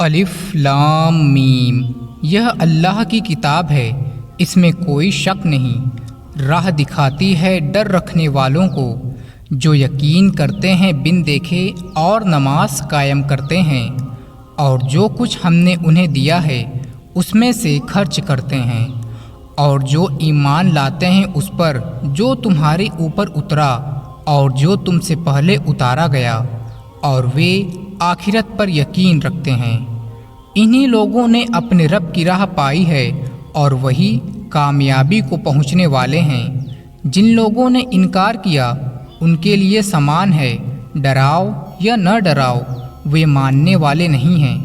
الف لام میم، یہ اللہ کی کتاب ہے، اس میں کوئی شک نہیں۔ راہ دکھاتی ہے ڈر رکھنے والوں کو، جو یقین کرتے ہیں بن دیکھے اور نماز قائم کرتے ہیں، اور جو کچھ ہم نے انہیں دیا ہے اس میں سے خرچ کرتے ہیں، اور جو ایمان لاتے ہیں اس پر جو تمہارے اوپر اترا اور جو تم سے پہلے اتارا گیا، اور وہ آخرت پر یقین رکھتے ہیں۔ انہی لوگوں نے اپنے رب کی راہ پائی ہے اور وہی کامیابی کو پہنچنے والے ہیں۔ جن لوگوں نے انکار کیا ان کے لیے سامان ہے، ڈراؤ یا نہ ڈراؤ وہ ماننے والے نہیں ہیں۔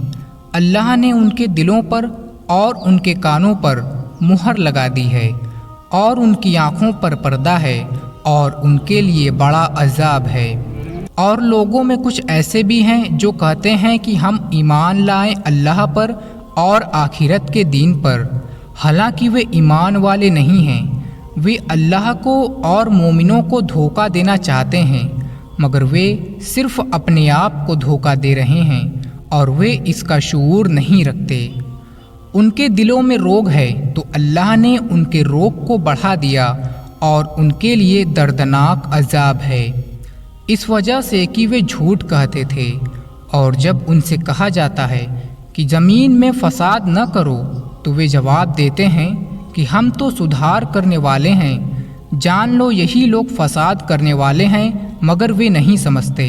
اللہ نے ان کے دلوں پر اور ان کے کانوں پر مہر لگا دی ہے، اور ان کی آنکھوں پر پردہ ہے، اور ان کے لیے بڑا عذاب ہے۔ اور لوگوں میں کچھ ایسے بھی ہیں جو کہتے ہیں کہ ہم ایمان لائیں اللہ پر اور آخرت کے دین پر، حالانکہ وہ ایمان والے نہیں ہیں۔ وہ اللہ کو اور مومنوں کو دھوکہ دینا چاہتے ہیں، مگر وہ صرف اپنے آپ کو دھوکہ دے رہے ہیں اور وہ اس کا شعور نہیں رکھتے۔ ان کے دلوں میں روگ ہے تو اللہ نے ان کے روگ کو بڑھا دیا اور ان کے لیے دردناک عذاب ہے، اس وجہ سے کہ وہ جھوٹ کہتے تھے۔ اور جب ان سے کہا جاتا ہے کہ زمین میں فساد نہ کرو تو وہ جواب دیتے ہیں کہ ہم تو سدھار کرنے والے ہیں۔ جان لو یہی لوگ فساد کرنے والے ہیں مگر وہ نہیں سمجھتے۔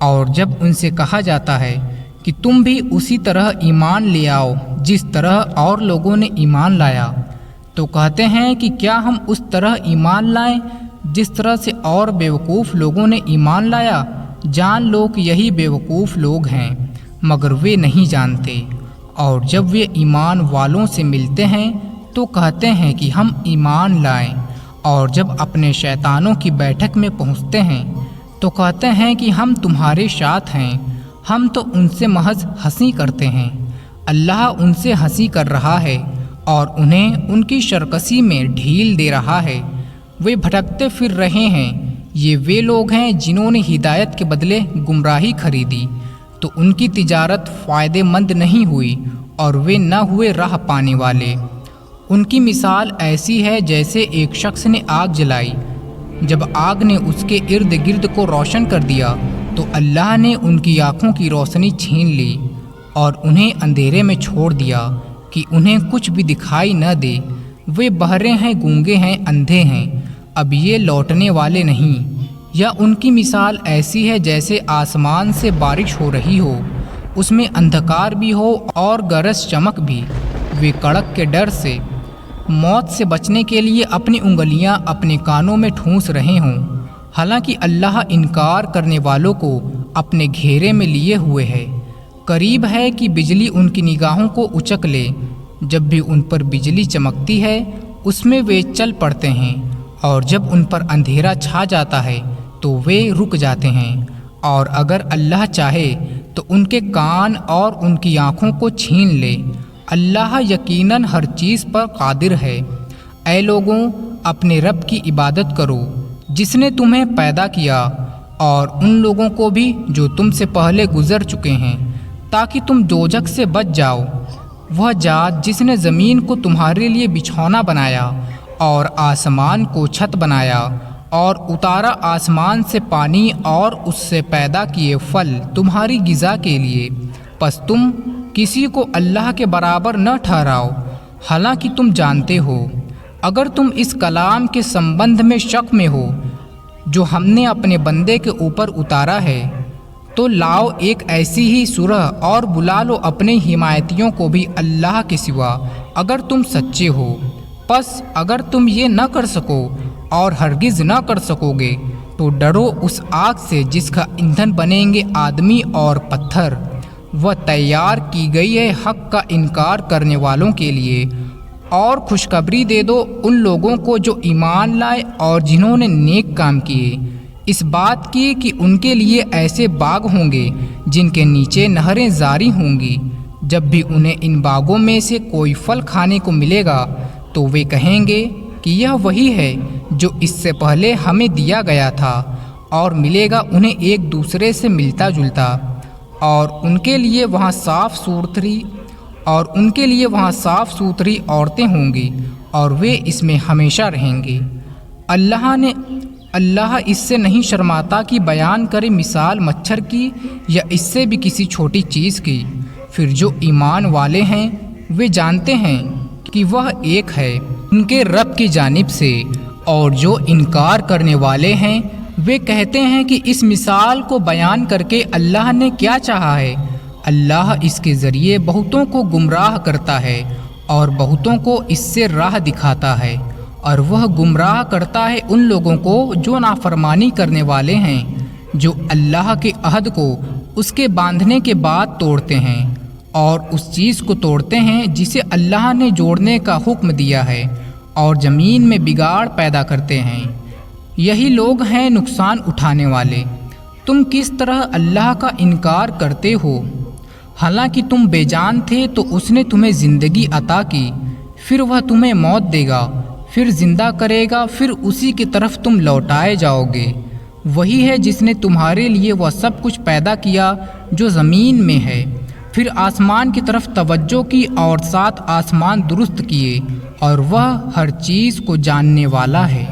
اور جب ان سے کہا جاتا ہے کہ تم بھی اسی طرح ایمان لے آؤ جس طرح اور لوگوں نے ایمان لایا، تو کہتے ہیں کہ کیا ہم اس طرح ایمان لائیں جس طرح سے اور بیوقوف لوگوں نے ایمان لایا؟ جان لو کہ یہی بیوقوف لوگ ہیں مگر وہ نہیں جانتے۔ اور جب وہ ایمان والوں سے ملتے ہیں تو کہتے ہیں کہ ہم ایمان لائیں، اور جب اپنے شیطانوں کی بیٹھک میں پہنچتے ہیں تو کہتے ہیں کہ ہم تمہارے ساتھ ہیں، ہم تو ان سے محض ہنسی کرتے ہیں۔ اللہ ان سے ہنسی کر رہا ہے اور انہیں ان کی سرکشی میں ڈھیل دے رہا ہے۔ وہ بھٹکتے پھر رہے ہیں۔ یہ وہ لوگ ہیں جنہوں نے ہدایت کے بدلے گمراہی خریدی، تو ان کی تجارت فائدہ مند نہیں ہوئی اور وہ نہ ہوئے راہ پانے والے۔ ان کی مثال ایسی ہے جیسے ایک شخص نے آگ جلائی، جب آگ نے اس کے ارد گرد کو روشن کر دیا تو اللہ نے ان کی آنکھوں کی روشنی چھین لی اور انہیں اندھیرے میں چھوڑ دیا کہ انہیں کچھ بھی دکھائی نہ دے۔ وہ بہرے ہیں، گونگے ہیں، اندھے ہیں، اب یہ لوٹنے والے نہیں۔ یا ان کی مثال ایسی ہے جیسے آسمان سے بارش ہو رہی ہو، اس میں اندھکار بھی ہو اور گرج چمک بھی۔ وہ کڑک کے ڈر سے موت سے بچنے کے لیے اپنی انگلیاں اپنے کانوں میں ٹھونس رہے ہوں، حالانکہ اللہ انکار کرنے والوں کو اپنے گھیرے میں لیے ہوئے ہے۔ قریب ہے کہ بجلی ان کی نگاہوں کو اچک لے، جب بھی ان پر بجلی چمکتی ہے اس میں وہ چل پڑتے ہیں، اور جب ان پر اندھیرا چھا جاتا ہے تو وہ رک جاتے ہیں۔ اور اگر اللہ چاہے تو ان کے کان اور ان کی آنکھوں کو چھین لے۔ اللہ یقیناً ہر چیز پر قادر ہے۔ اے لوگوں، اپنے رب کی عبادت کرو جس نے تمہیں پیدا کیا، اور ان لوگوں کو بھی جو تم سے پہلے گزر چکے ہیں، تاکہ تم دوزخ سے بچ جاؤ۔ وہ ذات جس نے زمین کو تمہارے لیے بچھونا بنایا اور آسمان کو چھت بنایا، اور اتارا آسمان سے پانی اور اس سے پیدا کیے پھل تمہاری غذا کے لیے، پس تم کسی کو اللہ کے برابر نہ ٹھہراؤ، حالانکہ تم جانتے ہو۔ اگر تم اس کلام کے سمبندھ میں شک میں ہو جو ہم نے اپنے بندے کے اوپر اتارا ہے، تو لاؤ ایک ایسی ہی سورہ اور بلا لو اپنے حمایتیوں کو بھی اللہ کے سوا، اگر تم سچے ہو۔ پس اگر تم یہ نہ کر سکو اور ہرگز نہ کر سکو گے تو ڈرو اس آگ سے جس کا ایندھن بنیں گے آدمی اور پتھر، وہ تیار کی گئی ہے حق کا انکار کرنے والوں کے لیے۔ اور خوشخبری دے دو ان لوگوں کو جو ایمان لائے اور جنہوں نے نیک کام کیے، اس بات کی کہ ان کے لیے ایسے باغ ہوں گے جن کے نیچے نہریں جاری ہوں گی۔ جب بھی انہیں ان باغوں میں سے کوئی پھل کھانے کو ملے گا تو وہ کہیں گے کہ یہ وہی ہے جو اس سے پہلے ہمیں دیا گیا تھا، اور ملے گا انہیں ایک دوسرے سے ملتا جلتا۔ اور ان کے لیے وہاں صاف ستھری عورتیں ہوں گی اور وہ اس میں ہمیشہ رہیں گے۔ اللہ اس سے نہیں شرماتا کہ بیان کرے مثال مچھر کی یا اس سے بھی کسی چھوٹی چیز کی۔ پھر جو ایمان والے ہیں وہ جانتے ہیں کہ وہ ایک ہے ان کے رب کی جانب سے، اور جو انکار کرنے والے ہیں وہ کہتے ہیں کہ اس مثال کو بیان کر کے اللہ نے کیا چاہا ہے۔ اللہ اس کے ذریعے بہتوں کو گمراہ کرتا ہے اور بہتوں کو اس سے راہ دکھاتا ہے، اور وہ گمراہ کرتا ہے ان لوگوں کو جو نافرمانی کرنے والے ہیں، جو اللہ کے عہد کو اس کے باندھنے کے بعد توڑتے ہیں اور اس چیز کو توڑتے ہیں جسے اللہ نے جوڑنے کا حکم دیا ہے، اور زمین میں بگاڑ پیدا کرتے ہیں۔ یہی لوگ ہیں نقصان اٹھانے والے۔ تم کس طرح اللہ کا انکار کرتے ہو؟ حالانکہ تم بے جان تھے تو اس نے تمہیں زندگی عطا کی، پھر وہ تمہیں موت دے گا، پھر زندہ کرے گا، پھر اسی کی طرف تم لوٹائے جاؤ گے۔ وہی ہے جس نے تمہارے لیے وہ سب کچھ پیدا کیا جو زمین میں ہے، پھر آسمان کی طرف توجہ کی اور 7 آسمان درست کیے، اور وہ ہر چیز کو جاننے والا ہے۔